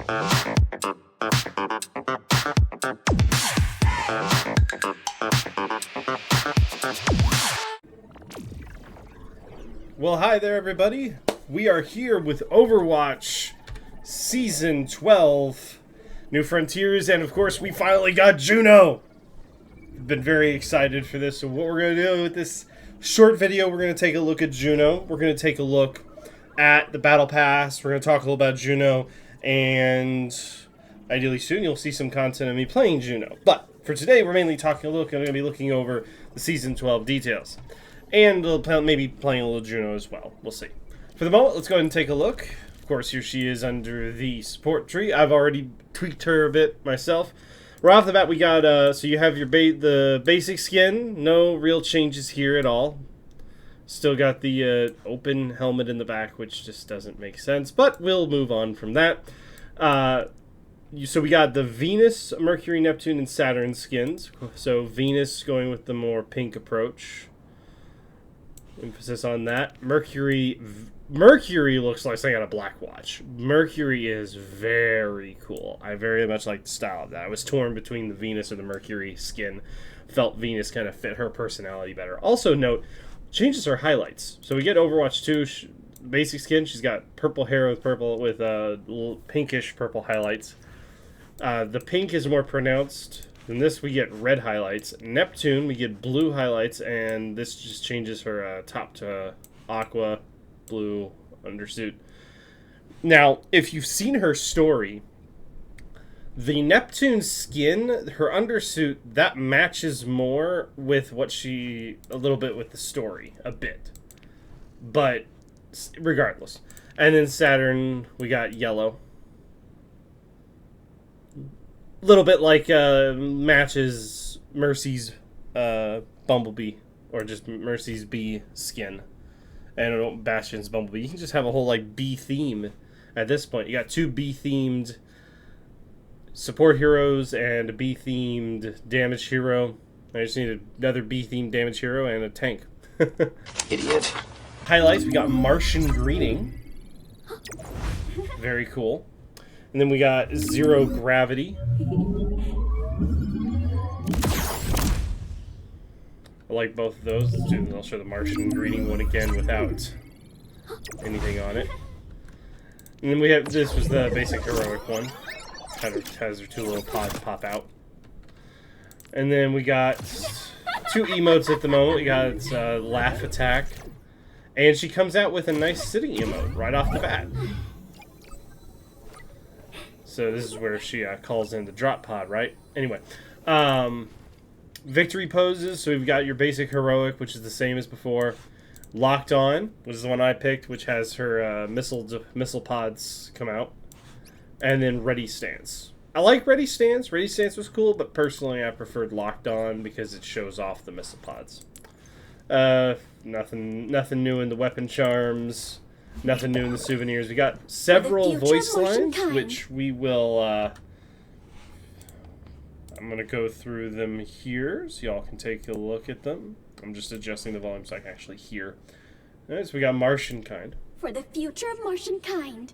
Well, hi there, everybody. We are here with Overwatch Season 12, New Frontiers, and of course, we finally got Juno. Been very excited for this. So what we're going to do with this short video, we're going to take a look at Juno. We're going to take a look at the Battle Pass. We're going to talk a little about Juno, and ideally soon you'll see some content of me playing Juno. But for today, we're mainly I'm going to be looking over the Season 12 details. And maybe playing a little Juno as well. We'll see. For the moment, let's go ahead and take a look. Of course, here she is under the support tree. I've already tweaked her a bit myself. Right off the bat, we got, so you have your the basic skin. No real changes here at all. Still got the open helmet in the back, which just doesn't make sense. But we'll move on from that. So we got the Venus, Mercury, Neptune, and Saturn skins. So Venus going with the more pink approach. Emphasis on that. Mercury looks like something on a black watch. Mercury is very cool. I very much like the style of that. I was torn between the Venus or the Mercury skin. Felt Venus kind of fit her personality better. Also note, changes her highlights. So we get Overwatch 2 basic skin. She's got purple hair with little pinkish purple highlights. The pink is more pronounced. In this, we get red highlights. Neptune, we get blue highlights, and this just changes her top to aqua blue undersuit. Now, if you've seen her story, the Neptune skin, her undersuit, that matches more with a little bit with the story, a bit. But, regardless. And then Saturn, we got yellow. Little bit like matches Mercy's Bumblebee, or just Mercy's bee skin. And Bastion's Bumblebee. You can just have a whole like bee theme at this point. You got two bee themed support heroes and a bee themed damage hero. I just need another bee themed damage hero and a tank. Idiot. Highlights, we got Martian Greeting. Very cool. And then we got Zero Gravity. I like both of those. I'll show the Martian Greeting one again without anything on it. And then we have, this was the basic heroic one. Kind of has her two little pods pop out. And then we got two emotes at the moment. We got Laugh Attack. And she comes out with a nice sitting emote right off the bat. So this is where she calls in the drop pod, right? Anyway, victory poses. So we've got your basic heroic, which is the same as before. Locked on, which is the one I picked, which has her missile pods come out. And then ready stance. I like ready stance. Ready stance was cool, but personally I preferred locked on because it shows off the missile pods. Nothing new in the weapon charms. Nothing new in the souvenirs. We got several voice lines, which we will, I'm going to go through them here, so y'all can take a look at them. I'm just adjusting the volume so I can actually hear. Alright, so we got Martian Kind. For the future of Martian Kind.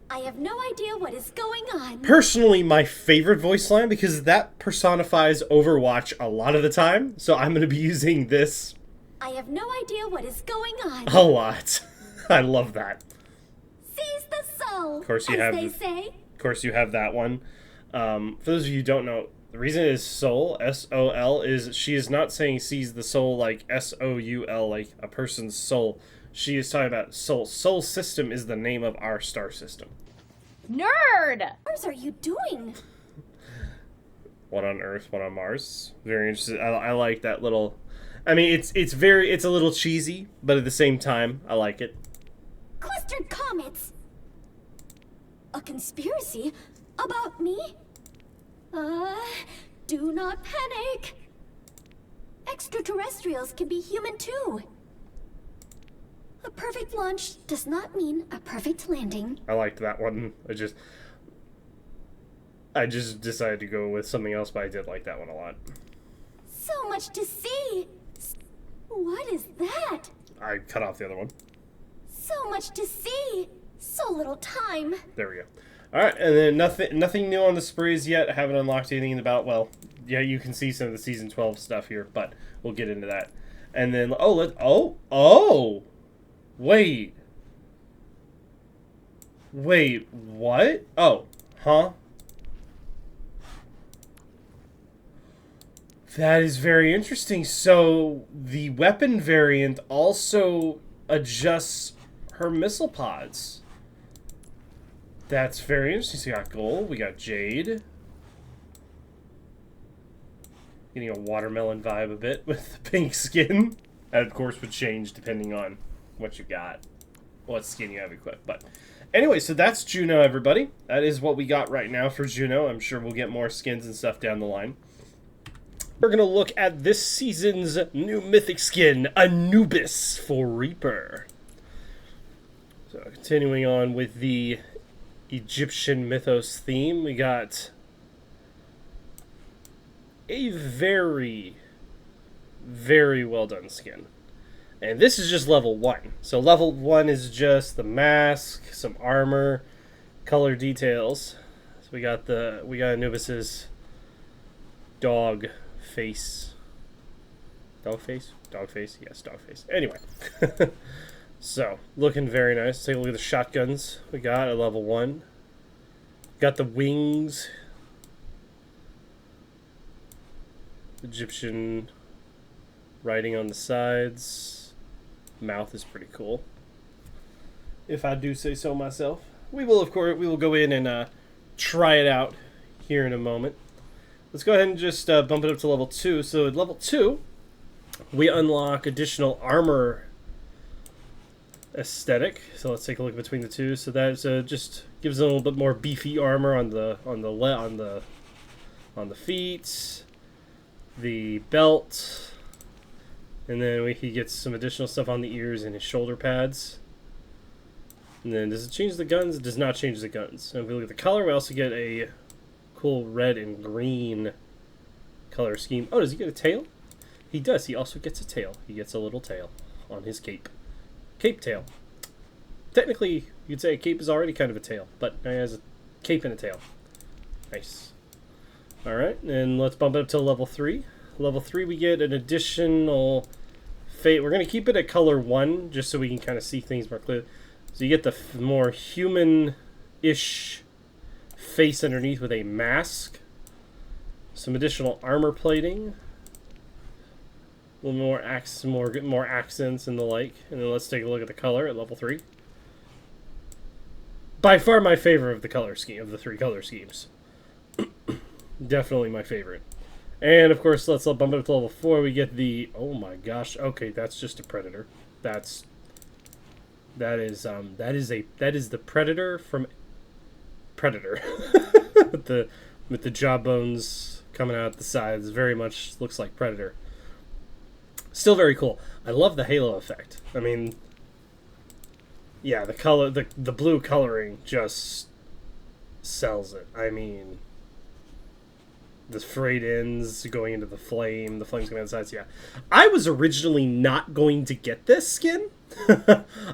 I have no idea what is going on. Personally, my favorite voice line, because that personifies Overwatch a lot of the time, so I'm going to be using this. I have no idea what is going on. A lot. I love that. Seize the soul, of course you as have they say. Of course you have that one. For those of you who don't know, the reason it is soul, S-O-L, is she is not saying seize the soul like S-O-U-L, like a person's soul. She is talking about soul. Soul system is the name of our star system. Nerd! What are you doing? One on Earth, one on Mars. Very interesting. I like that little... I mean, it's a little cheesy, but at the same time, I like it. Clustered comets. A conspiracy about me? Do not panic. Extraterrestrials can be human too. A perfect launch does not mean a perfect landing. I liked that one. I just decided to go with something else, but I did like that one a lot. So much to see. What is that? I cut off the other one. So much to see. So little time. There we Alright, and then nothing new on the sprays yet. I haven't unlocked anything about, well, yeah, you can see some of the Season 12 stuff here, but we'll get into that. And then, wait. Wait, what? Oh, huh? That is very interesting. So, the weapon variant also adjusts her missile pods. That's very interesting. So we got gold, we got jade. Getting a watermelon vibe a bit with the pink skin. That, of course, would change depending on what you got, what skin you have equipped. But anyway, so that's Juno, everybody. That is what we got right now for Juno. I'm sure we'll get more skins and stuff down the line. We're going to look at this season's new mythic skin, Anubis for Reaper. So continuing on with the Egyptian mythos theme, we got a very, very well done skin. And this is just level 1. So level 1 is just the mask, some armor, color details. So we got Anubis's dog face. Dog face? Dog face? Yes, dog face. Anyway. So, looking very nice. Take a look at the shotguns we got at level 1. Got the wings. Egyptian writing on the sides. Mouth is pretty cool, if I do say so myself. We will go in and try it out here in a moment. Let's go ahead and just bump it up to level 2. So at level 2, we unlock additional armor aesthetic. So let's take a look between the two. So that just gives a little bit more beefy armor on the feet, the belt, and then he gets some additional stuff on the ears and his shoulder pads. And then does it change the guns? It does not change the guns. And if we look at the color, we also get a cool red and green color scheme. Oh, does he get a tail? He does. He also gets a tail. He gets a little tail on his cape. Cape tail. Technically, you'd say a cape is already kind of a tail, but now he has a cape and a tail. Nice. Alright, and let's bump it up to level 3. Level 3, we get an additional fate. We're going to keep it at color 1, just so we can kind of see things more clearly. So you get the more human-ish face underneath with a mask. Some additional armor plating. A little more accents and the like. And then let's take a look at the color at level 3. By far my favorite of the color scheme, of the 3 color schemes. Definitely my favorite. And of course, let's bump it up to level 4. We get the, oh my gosh, okay, that's just a predator. That is the predator from Predator. with the jawbones coming out the sides, very much looks like Predator. Still very cool. I love the halo effect. I mean, yeah, the color, the blue coloring just sells it. I mean, the frayed ends going into the flames coming out the sides. Yeah, I was originally not going to get this skin.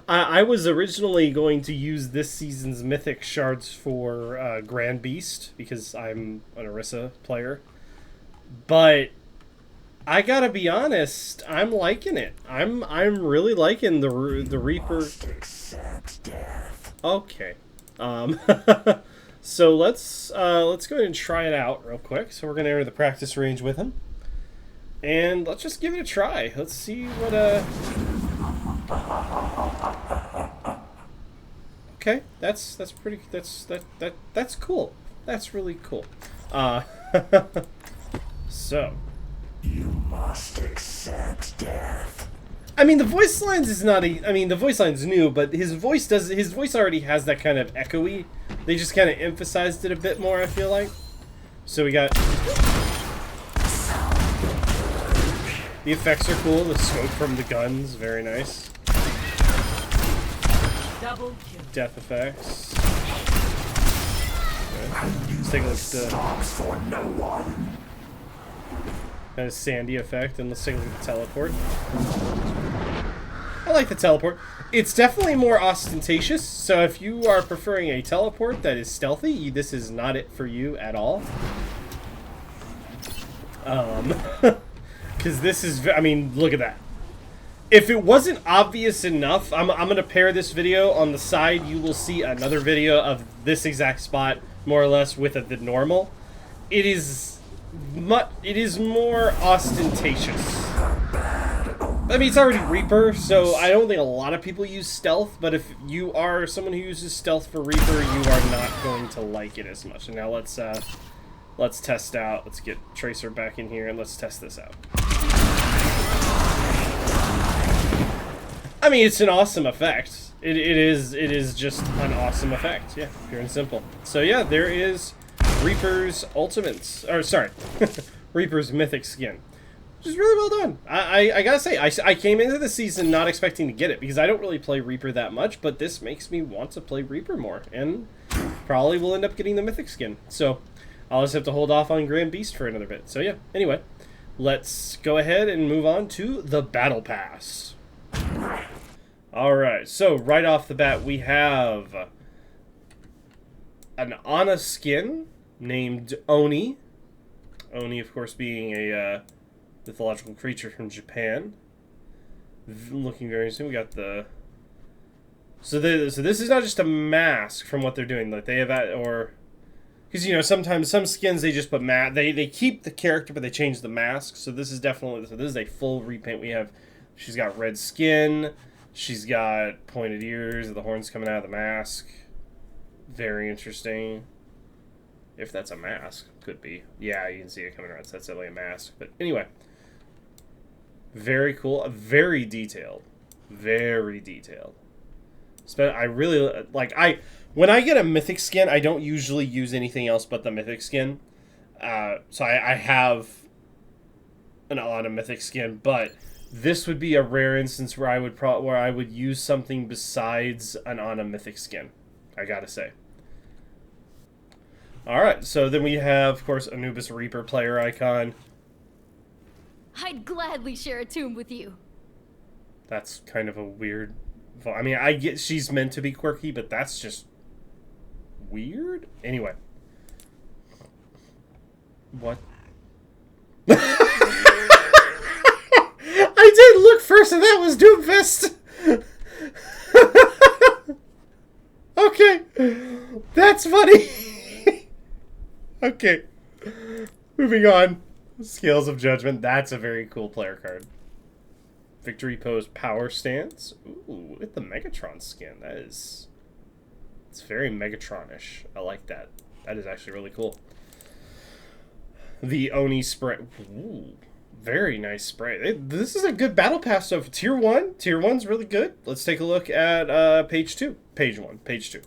I was originally going to use this season's mythic shards for Grand Beast because I'm an Orisa player, but I gotta be honest, I'm liking it. I'm really liking the Reaper. Okay. So let's go ahead and try it out real quick. So we're gonna enter the practice range with him, and let's just give it a try. Let's see what Okay, that's pretty. That's cool. That's really cool. So. You must accept death. I mean, the voice lines is not the voice line's new, but his voice already has that kind of echoey. They just kind of emphasized it a bit more, I feel like. So we got the effects are cool. The smoke from the guns, very nice. Double kill. Death effects. Okay. Let's take a look at For no one. Kind of sandy effect, and let's take a look at the teleport. I like the teleport. It's definitely more ostentatious, so if you are preferring a teleport that is stealthy, this is not it for you at all. Because this is, I mean, look at that. If it wasn't obvious enough, I'm going to pair this video. On the side, you will see another video of this exact spot, more or less, with the normal. It is more ostentatious. I mean, it's already Reaper, so I don't think a lot of people use stealth, but if you are someone who uses stealth for Reaper, you are not going to like it as much. And now let's test out. Let's get Tracer back in here, and let's test this out. I mean, it's an awesome effect. It is just an awesome effect. Yeah, pure and simple. So yeah, there is Reaper's Ultimates. Or sorry, Reaper's Mythic Skin. Which is really well done. I gotta say, I came into the season not expecting to get it, because I don't really play Reaper that much, but this makes me want to play Reaper more, and probably will end up getting the Mythic Skin. So I'll just have to hold off on Grand Beast for another bit. So yeah, anyway, let's go ahead and move on to the Battle Pass. Alright, so right off the bat we have an Ana skin named Oni. Oni, of course, being a mythological creature from Japan. Looking very interesting. We got the... So this is not just a mask from what they're doing. Like, they have that, or... Because, you know, sometimes some skins, they just put they keep the character, but they change the mask. So this is definitely... So this is a full repaint. We have... She's got red skin. She's got pointed ears. The horns coming out of the mask. Very interesting. If that's a mask. Could be. Yeah, you can see it coming around. So that's definitely a mask. But anyway. Very cool. Very detailed. Very detailed. I really... Like, when I get a mythic skin, I don't usually use anything else but the mythic skin. So I have an Ana mythic skin, but... This would be a rare instance where I would use something besides an Ana mythic skin, I gotta say. Alright, so then we have, of course, Anubis Reaper player icon. I'd gladly share a tomb with you. That's kind of a weird... I mean, I get she's meant to be quirky, but that's just... weird? Anyway. What? I did look first, and that was Doomfist. Okay, that's funny. Okay, moving on. Scales of Judgment. That's a very cool player card. Victory Pose Power Stance. Ooh, with the Megatron skin. That is... It's very Megatron-ish. I like that. That is actually really cool. The Oni Spray. Ooh. Very nice spray. This is a good battle pass. So for Tier 1, Tier 1's really good. Let's take a look at page 2. Page 1, page 2.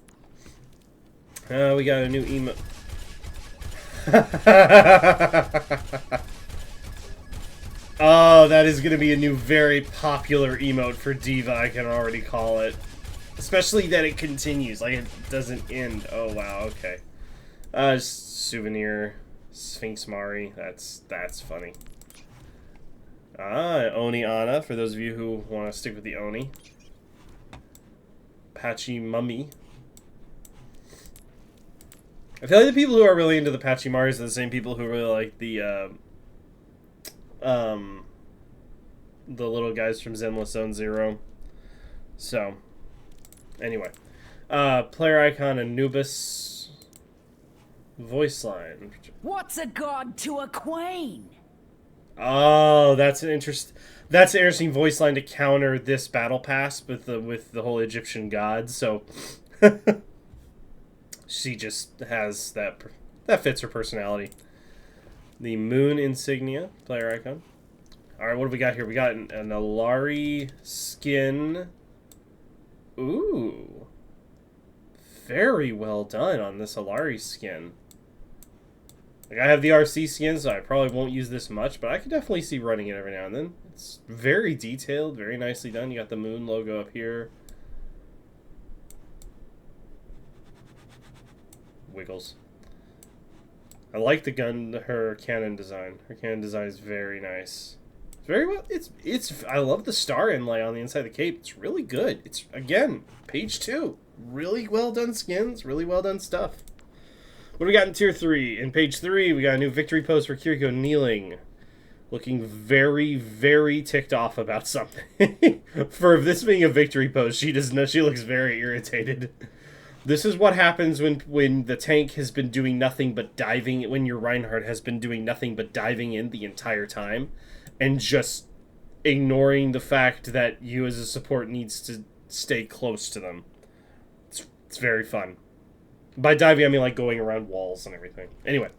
We got a new emote. Oh, that is going to be a new very popular emote for Diva, I can already call it. Especially that it continues, like it doesn't end. Oh, wow, okay. Souvenir, Sphinx Mari, that's funny. Oni Ana, for those of you who want to stick with the Oni. Patchy Mummy. I feel like the people who are really into the Patchy Maris are the same people who really like the little guys from Zenless Zone Zero. So, anyway. Player icon Anubis. Voice line. What's a god to a queen? Oh, that's an interesting voice line to counter this battle pass with the whole Egyptian gods. So she just has that fits her personality. The moon insignia player icon. All right, what do we got here? We got an Alari skin. Ooh, very well done on this Alari skin. Like, I have the RC skin, so I probably won't use this much, but I could definitely see running it every now and then. It's very detailed, very nicely done. You got the moon logo up here. Wiggles. I like the gun, her cannon design. Her cannon design is very nice. Very well. It's. I love the star inlay on the inside of the cape. It's really good. It's again page 2. Really well done skins. Really well done stuff. What do we got in tier 3? In page 3, we got a new victory pose for Kiriko kneeling, looking very, very ticked off about something. For this being a victory pose, she does know. She looks very irritated. This is what happens when the tank has been doing nothing but diving. When your Reinhardt has been doing nothing but diving in the entire time, and just ignoring the fact that you as a support needs to stay close to them. It's very fun. By diving, I mean like going around walls and everything. Anyway,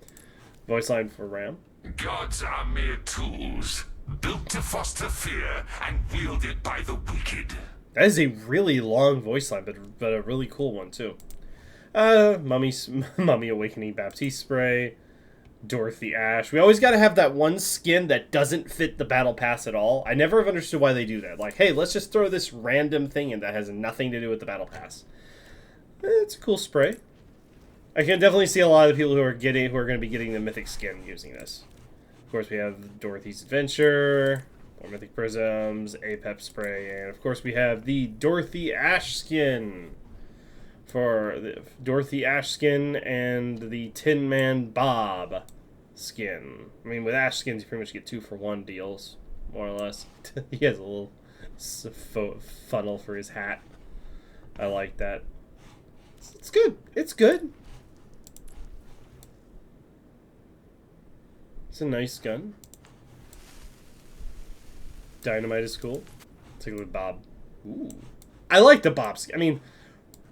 voice line for Ram. Gods are mere tools, built to foster fear and wielded by the wicked. That is a really long voice line, but a really cool one too. Mummy Awakening Baptiste Spray, Dorothy Ash. We always got to have that one skin that doesn't fit the battle pass at all. I never have understood why they do that. Like, hey, let's just throw this random thing in that has nothing to do with the battle pass. It's a cool spray. I can definitely see a lot of the people who are going to be getting the mythic skin using this. Of course, we have Dorothy's Adventure, more mythic prisms, Apep spray, and of course we have the Dorothy Ash skin for the Dorothy Ash skin and the Tin Man Bob skin. I mean, with Ash skins, you pretty much get 2-for-1 deals, more or less. He has a little funnel for his hat. I like that. It's good. It's good. It's a nice gun. Dynamite is cool. Take a look at Bob. Ooh. I like the Bob skin. I mean,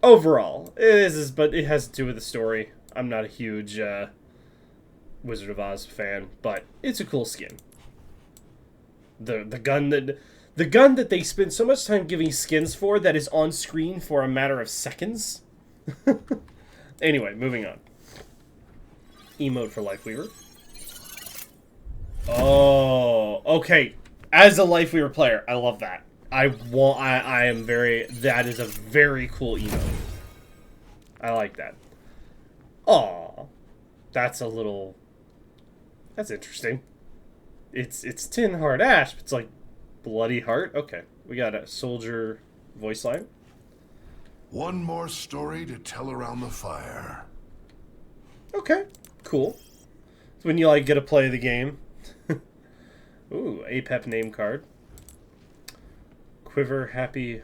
overall, it is, but it has to do with the story. I'm not a huge Wizard of Oz fan, but it's a cool skin. The gun that they spend so much time giving skins for that is on screen for a matter of seconds. Anyway, moving on. Emote for Lifeweaver. Oh, okay. As a Lifeweaver player, I love that. That is a very cool emote. I like that. Aw. That's interesting. It's Tin Heart Ash, but it's like Bloody Heart. Okay. We got a soldier voice line. One more story to tell around the fire. Okay. Cool. It's when you like get to play the game. Ooh, Apep name card. Quiver Happy.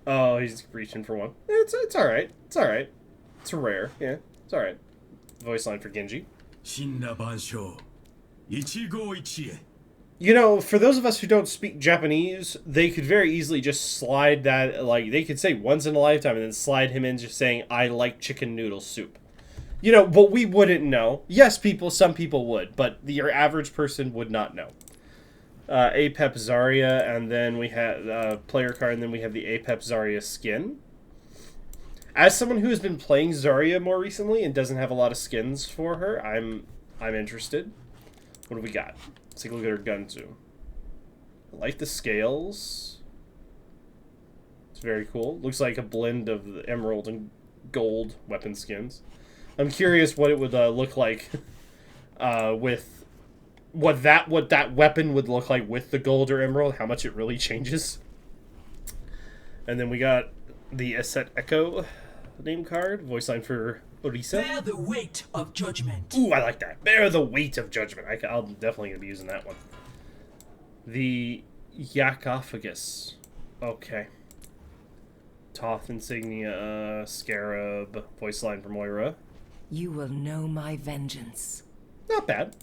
Oh, he's reaching for one. It's alright. It's alright. It's rare. Yeah, it's alright. Voice line for Genji. You know, for those of us who don't speak Japanese, they could very easily just slide that, like, they could say once in a lifetime and then slide him in just saying, I like chicken noodle soup. You know, but we wouldn't know. Yes, some people would, but your average person would not know. Apep Zarya, and then we have player card, and then we have the Apep Zarya skin. As someone who has been playing Zarya more recently and doesn't have a lot of skins for her, I'm interested. What do we got? Let's take a look at her gun too. I like the scales. It's very cool. Looks like a blend of the emerald and gold weapon skins. I'm curious what it would look like with what that weapon would look like with the gold or emerald. How much it really changes. And then we got the Asset Echo name card, voice line for Orisa. Bear the weight of judgment. Ooh, I like that. Bear the weight of judgment. I'm definitely gonna be using that one. The Yakophagus. Okay. Toth insignia, Scarab, voice line for Moira. You will know my vengeance. Not bad.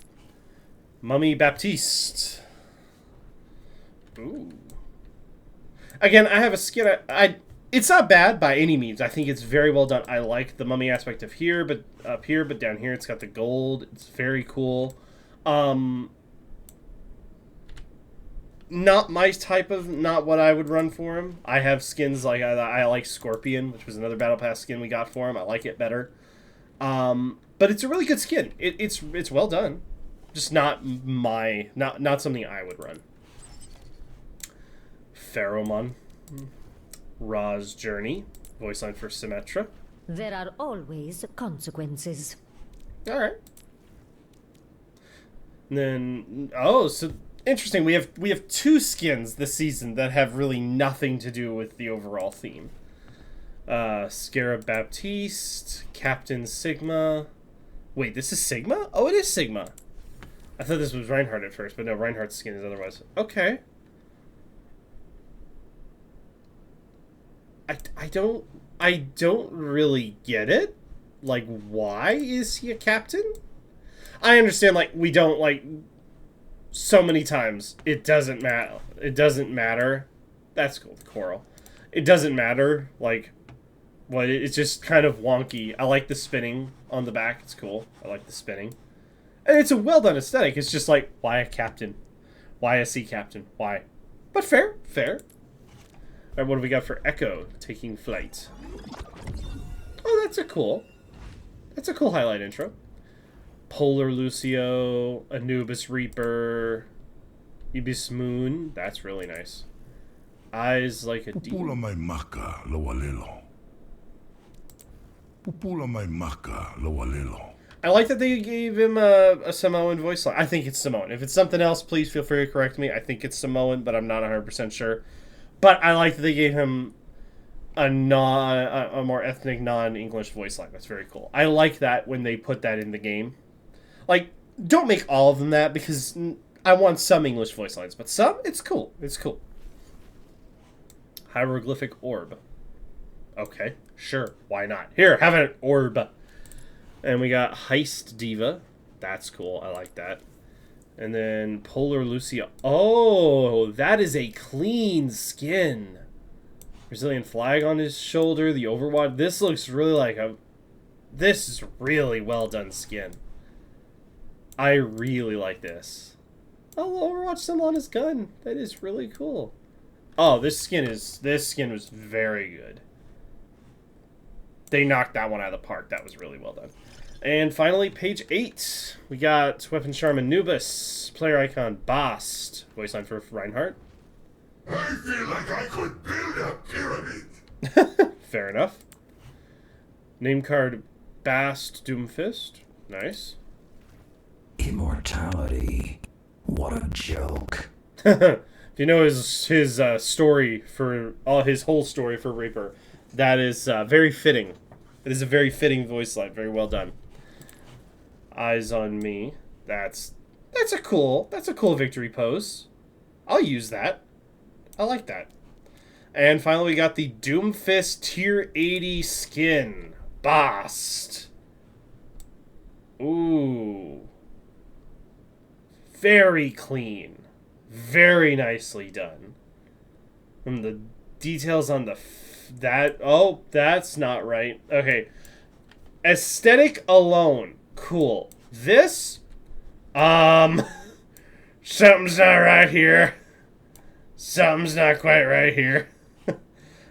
Mummy Baptiste. Ooh. Again, I have a skin. It's not bad by any means. I think it's very well done. I like the mummy aspect of here, but up here, but down here it's got the gold. It's very cool. Not my type of, not what I would run for him. I have skins like I like Scorpion, which was another Battle Pass skin we got for him. I like it better. But it's a really good skin. It's well done. Just not something I would run. Pheromon. Ra's Journey. Voice line for Symmetra. There are always consequences. Alright. And then, oh, so interesting. We have 2 skins this season that have really nothing to do with the overall theme. Scarab Baptiste, Captain Sigma. Wait, this is Sigma? Oh, it is Sigma. I thought this was Reinhardt at first, but no, Reinhardt's skin is otherwise. Okay. I don't really get it. Like, why is he a captain? I understand, like, we don't, like, so many times it doesn't matter. It doesn't matter. That's cool, Coral. It doesn't matter, like, well, it's just kind of wonky. I like the spinning on the back. It's cool. I like the spinning. And it's a well-done aesthetic. It's just like, why a captain? Why a sea captain? Why? But fair. Fair. All right, what do we got for Echo taking flight? Oh, that's a cool highlight intro. Polar Lucio, Anubis Reaper, Ibis Moon. That's really nice. Eyes like a Pupula demon. mai maka loalelo. Pupula mai maka loalelo. I like that they gave him a Samoan voice line. I think it's Samoan. If it's something else, please feel free to correct me. I think it's Samoan, but I'm not 100% sure. But I like that they gave him a more ethnic, non-English voice line. That's very cool. I like that when they put that in the game. Like, don't make all of them that, because I want some English voice lines, but some, it's cool. It's cool. Hieroglyphic orb. Okay, sure. Why not? Here, have an orb. And we got Heist Diva. That's cool. I like that. And then Polar Lucia. Oh, that is a clean skin. Brazilian flag on his shoulder. The Overwatch. This looks really like a... This is really well done skin. I really like this. Oh, Overwatch symbol on his gun. That is really cool. Oh, this skin was very good. They knocked that one out of the park. That was really well done. And finally, page 8. We got Weapon Charm Anubis, player icon Bast, voice line for Reinhardt. I feel like I could build a pyramid. Fair enough. Name card Bast Doomfist. Nice. Immortality. What a joke. If you know his story for his whole story for Reaper, that is very fitting. It is a very fitting voice line. Very well done. Eyes on me. That's a cool victory pose. I'll use that. I like that. And finally, we got the Doomfist Tier 80 skin. Bast. Ooh. Very clean. Very nicely done. And the details on the... Oh, that's not right. Okay. Aesthetic alone. Cool. This? Something's not right here. Something's not quite right here.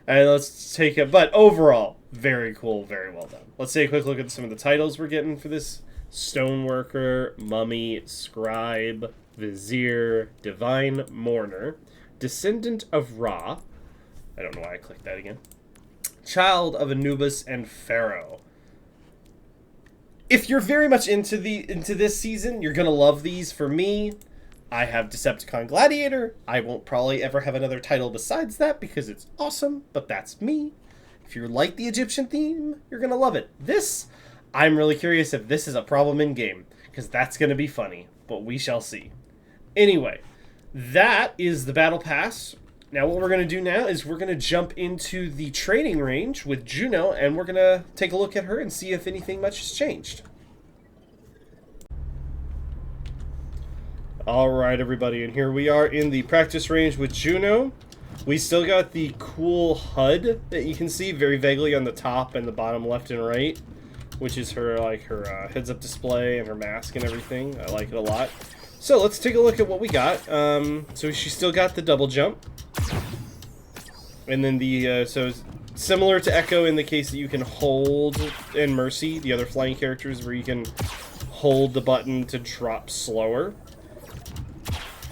And let's take it. But overall, very cool, very well done. Let's take a quick look at some of the titles we're getting for this. Stoneworker, Mummy, Scribe, Vizier, Divine Mourner, Descendant of Ra. I don't know why I clicked that again. Child of Anubis, and Pharaoh. If you're very much into this season, you're gonna love these. For me, I have Decepticon Gladiator. I won't probably ever have another title besides that because it's awesome, but that's me. If you like the Egyptian theme, you're gonna love it. This, I'm really curious if this is a problem in game, because that's gonna be funny, but we shall see. Anyway, that is the Battle Pass. Now what we're going to do now is we're going to jump into the training range with Juno, and we're going to take a look at her and see if anything much has changed. Alright everybody, and here we are in the practice range with Juno. We still got the cool HUD that you can see very vaguely on the top and the bottom left and right, which is her heads-up display and her mask and everything. I like it a lot. So let's take a look at what we got. So she still got the double jump. And then so similar to Echo in the case that you can hold, and Mercy, the other flying characters, where you can hold the button to drop slower.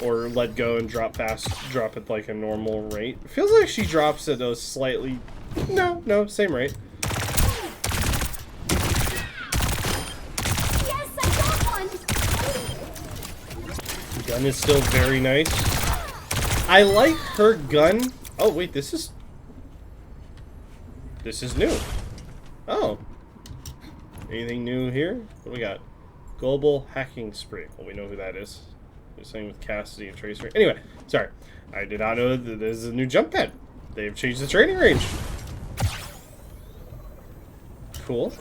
Or let go and drop fast, drop at like a normal rate. It feels like she drops at a slightly... No, same rate. Yes, I got one! Gun is still very nice. I like her gun. Oh wait, this is new. Oh. Anything new here? What do we got? Global hacking spree. Well, we know who that is. They're saying with Cassidy and Tracer. Anyway, sorry. I did not know that there's a new jump pad. They've changed the training range. Cool.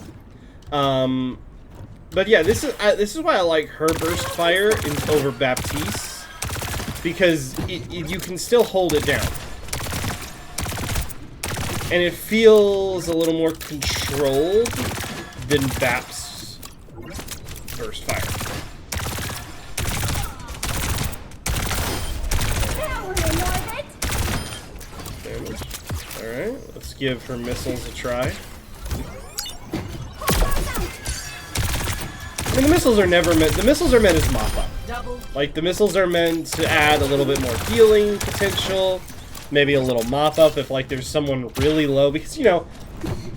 But yeah, this is why I like her burst fire over Baptiste, because you can still hold it down, and it feels a little more controlled than Bap's burst fire. Alright, let's give her missiles a try. I mean, the missiles are never meant... The missiles are meant as mop-up. Like, the missiles are meant to add a little bit more healing potential. Maybe a little mop-up if, like, there's someone really low. Because, you know,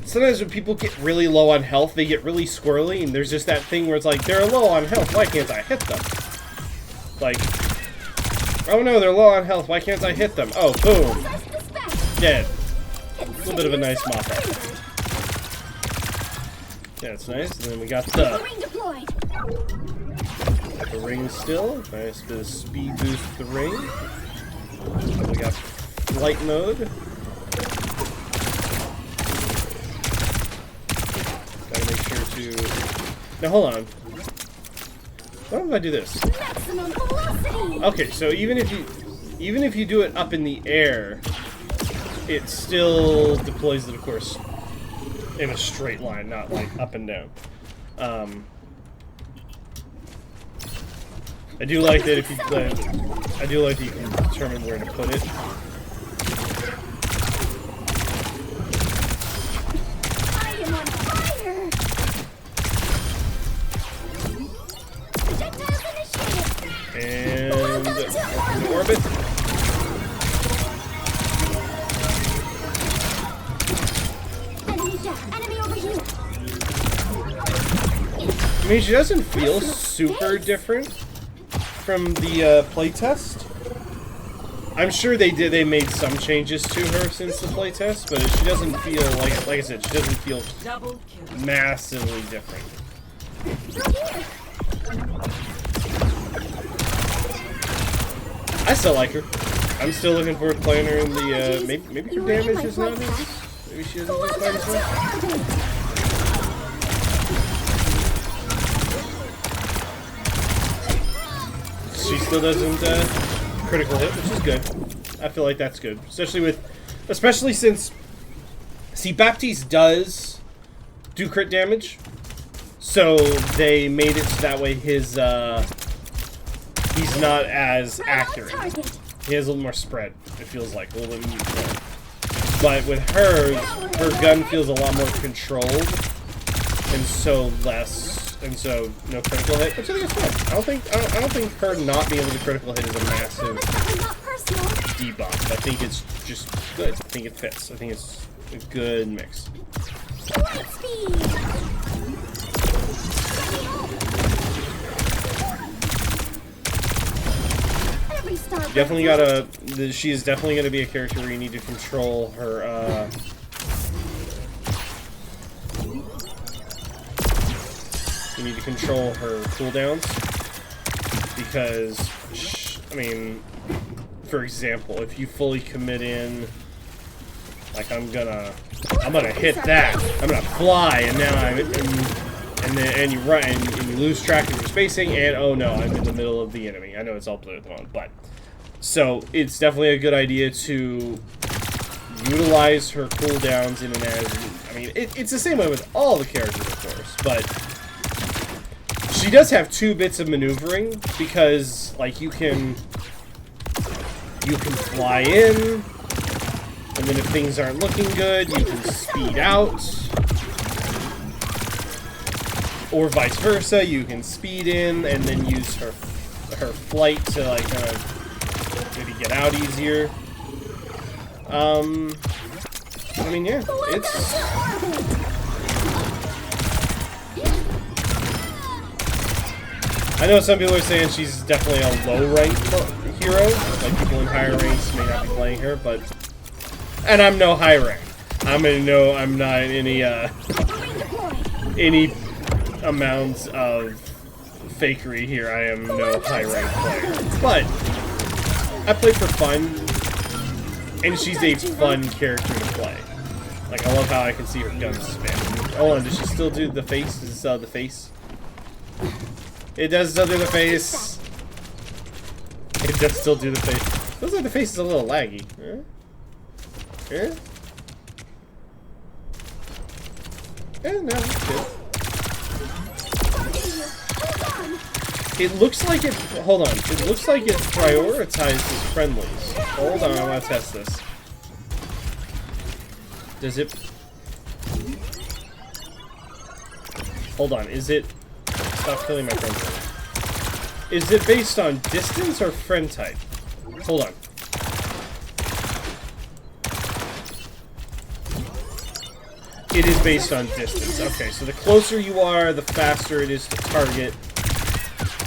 sometimes when people get really low on health, they get really squirrely. And there's just that thing where it's like, they're low on health. Why can't I hit them? Like, oh no, they're low on health. Why can't I hit them? Oh, boom. Dead. A little bit of a nice mop-up. Yeah, it's nice. And then we got the ring still. Nice bit of speed boost with the ring. We got flight mode. Gotta make sure to... Now hold on. What if I do this? Okay, so even if you do it up in the air, it still deploys it, of course, in a straight line, not like up and down. I do like that if you I do like that you can determine where to put it. I am on fire! Projectiles initiated! And in orbit. Enemy down! Enemy over here! I mean, she doesn't feel super different from the playtest. I'm sure they made some changes to her since the playtest, but she doesn't feel like I said, she doesn't feel massively different. I still like her. I'm still looking forward to playing her in the maybe her damage is not as maybe she doesn't look quite as well. She still doesn't critical hit, which is good. I feel like that's good, especially since, see, Baptiste does do crit damage, so they made it so that way his he's not as accurate. He has a little more spread. It feels like a little bit more. But with her gun feels a lot more controlled, and so no critical hit, which I think is fine. I don't think her not being able to critical hit is a massive debuff. I think it's just good. I think it fits. I think it's a good mix. Definitely gotta. She is definitely gonna be a character where you need to control her. You need to control her cooldowns, because, I mean, for example, if you fully commit in, like I'm gonna hit that, I'm gonna fly, and now and you run and you lose track of your spacing, and oh no, I'm in the middle of the enemy. I know it's all blue at the moment, but so it's definitely a good idea to utilize her cooldowns in and as. I mean, it's the same way with all the characters, of course, but. She does have 2 bits of maneuvering, because, like, you can fly in, and then if things aren't looking good, you can speed out, or vice versa, you can speed in and then use her flight to, like, kind of maybe get out easier. I mean, yeah, it's... I know some people are saying she's definitely a low-ranked hero. Like, people in higher ranks may not be playing her, but... And I'm no high rank. I'm not any amounts of fakery here. I am no high rank player. But, I play for fun, and she's a fun character to play. Like, I love how I can see her guns spin. Hold on, does she still do the face? Is this the face? It does still do the face. It does still do the face. Looks like the face is a little laggy. Yeah, no, that's good. It looks like it. Hold on. It looks like it prioritizes friendlies. Hold on, I want to test this. Does it? Hold on. Is it? Stop killing my friends. Is it based on distance or friend type? Hold on. It is based on distance. Okay, so the closer you are, the faster it is to target.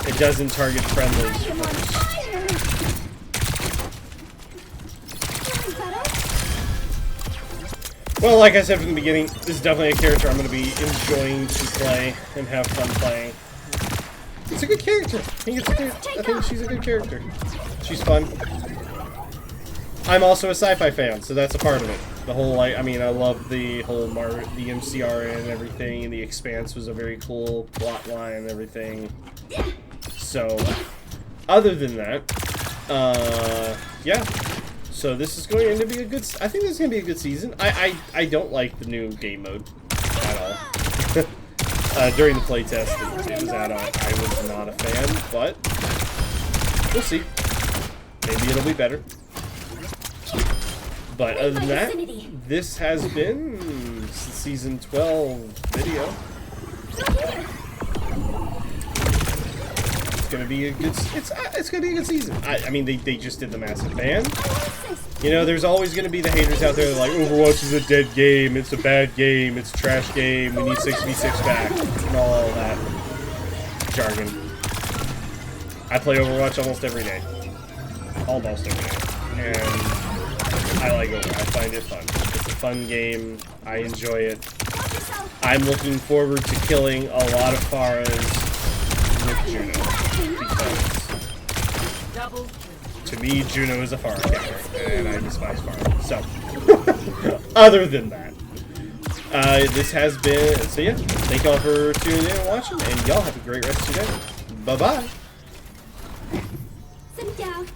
It doesn't target friendlies first. Well, like I said from the beginning, this is definitely a character I'm going to be enjoying to play and have fun playing. It's a good character. I think she's a good character. She's fun. I'm also a sci-fi fan, so that's a part of it. The whole, like, I mean, I love the whole the MCR and everything. The Expanse was a very cool plot line and everything. So, other than that, yeah. So this is going to be a good. I think this is going to be a good season. I don't like the new game mode at all. During the playtest, it was at all. I was not a fan, but we'll see. Maybe it'll be better. But other than that, this has been season 12 video. It's gonna be a good. It's gonna be a good season. I mean, they just did the massive ban. You know, there's always gonna be the haters out there that are like, Overwatch is a dead game. It's a bad game. It's a trash game. We need 6v6 back and all that jargon. I play Overwatch almost every day. Almost every day, and I like Overwatch. I find it fun. It's a fun game. I enjoy it. I'm looking forward to killing a lot of Pharahs with Juno. Because to me, Juno is a Pharah character, and I despise Pharah. So, other than that, this has been, so yeah, thank y'all for tuning in and watching, and y'all have a great rest of your day. Bye-bye. Sit down.